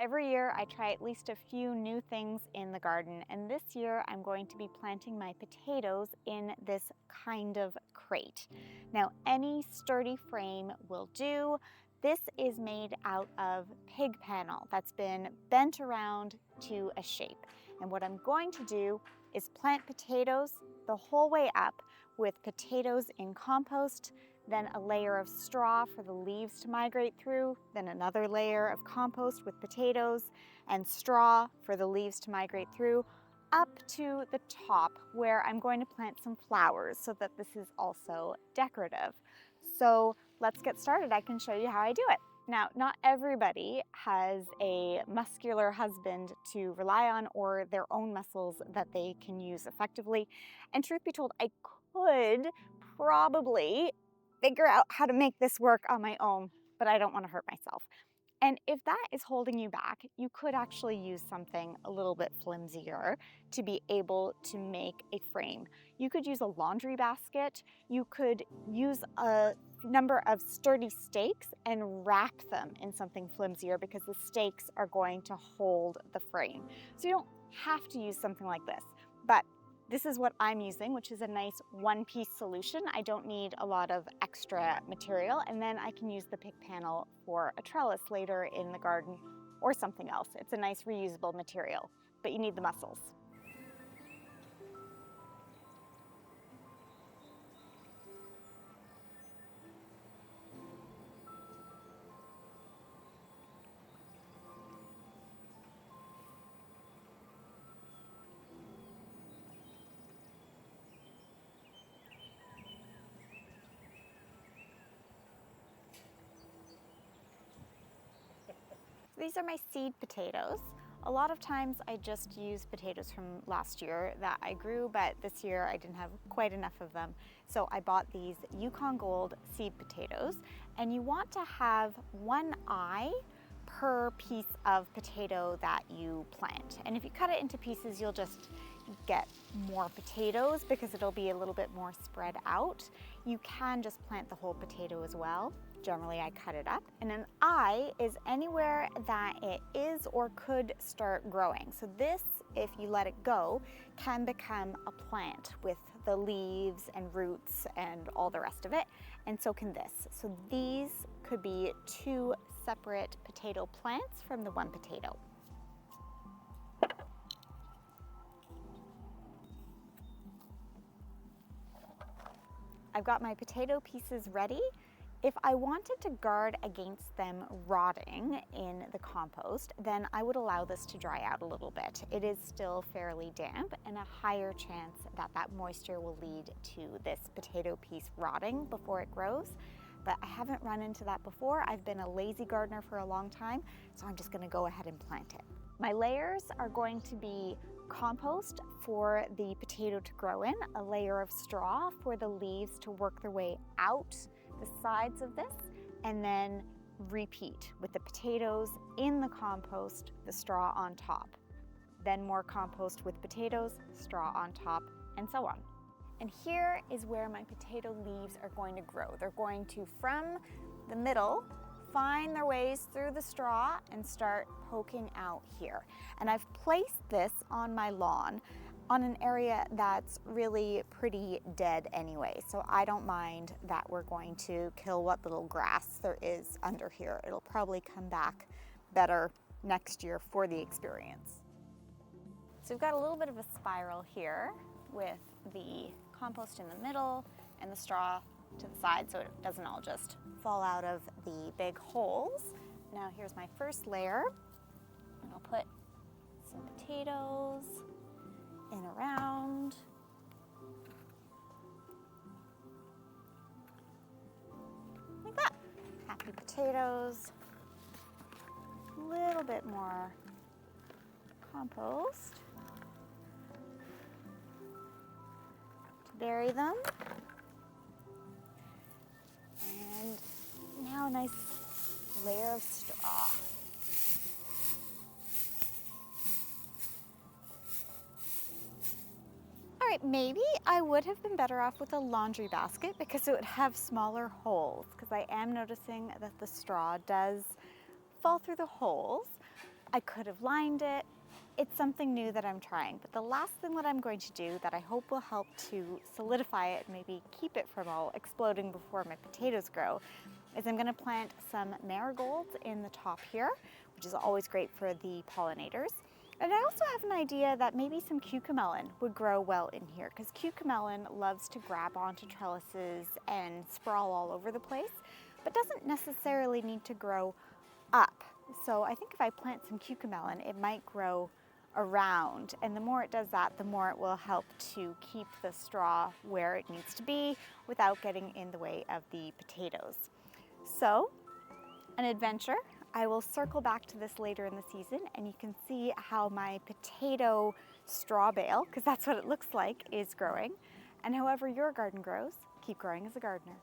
Every year I try at least a few new things in the garden, and this year I'm going to be planting my potatoes in this kind of crate. Now, any sturdy frame will do. This is made out of pig panel that's been bent around to a shape. And what I'm going to do is plant potatoes the whole way up with potatoes in compost, then a layer of straw for the leaves to migrate through, then another layer of compost with potatoes and straw for the leaves to migrate through, up to the top where I'm going to plant some flowers so that this is also decorative. So let's get started. I can show you how I do it. Now, not everybody has a muscular husband to rely on or their own muscles that they can use effectively. And truth be told, I could probably figure out how to make this work on my own, but I don't want to hurt myself. And if that is holding you back, you could actually use something a little bit flimsier to be able to make a frame. You could use a laundry basket. You could use a number of sturdy stakes and wrap them in something flimsier because the stakes are going to hold the frame. So you don't have to use something like this, but this is what I'm using, which is a nice one-piece solution. I don't need a lot of extra material, and then I can use the pig panel for a trellis later in the garden or something else. It's a nice reusable material, but you need the muscles. These are my seed potatoes. A lot of times I just use potatoes from last year that I grew, but this year I didn't have quite enough of them. So I bought these Yukon Gold seed potatoes, and you want to have one eye per piece of potato that you plant. And if you cut it into pieces, you'll just get more potatoes because it'll be a little bit more spread out. You can just plant the whole potato as well. Generally, I cut it up. And an eye is anywhere that it is or could start growing. So this, if you let it go, can become a plant with the leaves and roots and all the rest of it. And so can this. So these could be two separate potato plants from the one potato. I've got my potato pieces ready. If I wanted to guard against them rotting in the compost, then I would allow this to dry out a little bit. It is still fairly damp and a higher chance that that moisture will lead to this potato piece rotting before it grows. But I haven't run into that before. I've been a lazy gardener for a long time, so I'm just gonna go ahead and plant it. My layers are going to be compost for the potato to grow in, a layer of straw for the leaves to work their way out the sides of this, and then repeat with the potatoes in the compost, the straw on top. Then more compost with potatoes, straw on top, and so on. And here is where my potato leaves are going to grow. They're going to, from the middle, find their ways through the straw and start poking out here. And I've placed this on my lawn on an area that's really pretty dead anyway. So I don't mind that we're going to kill what little grass there is under here. It'll probably come back better next year for the experience. So we've got a little bit of a spiral here with the compost in the middle and the straw to the side so it doesn't all just fall out of the big holes. Now here's my first layer, and I'll put some potatoes in around. Like that. Happy potatoes. A little bit more compost to bury them. And now a nice layer of straw. All right, maybe I would have been better off with a laundry basket because it would have smaller holes, because I am noticing that the straw does fall through the holes. I could have lined it. It's something new that I'm trying, but the last thing that I'm going to do that I hope will help to solidify it and maybe keep it from all exploding before my potatoes grow is I'm going to plant some marigolds in the top here, which is always great for the pollinators. And I also have an idea that maybe some cucamelon would grow well in here, because cucamelon loves to grab onto trellises and sprawl all over the place, but doesn't necessarily need to grow up. So I think if I plant some cucamelon, it might grow around, and the more it does that, the more it will help to keep the straw where it needs to be without getting in the way of the potatoes. So, an adventure. I will circle back to this later in the season and you can see how my potato straw bale, because that's what it looks like, is growing. And however your garden grows, keep growing as a gardener.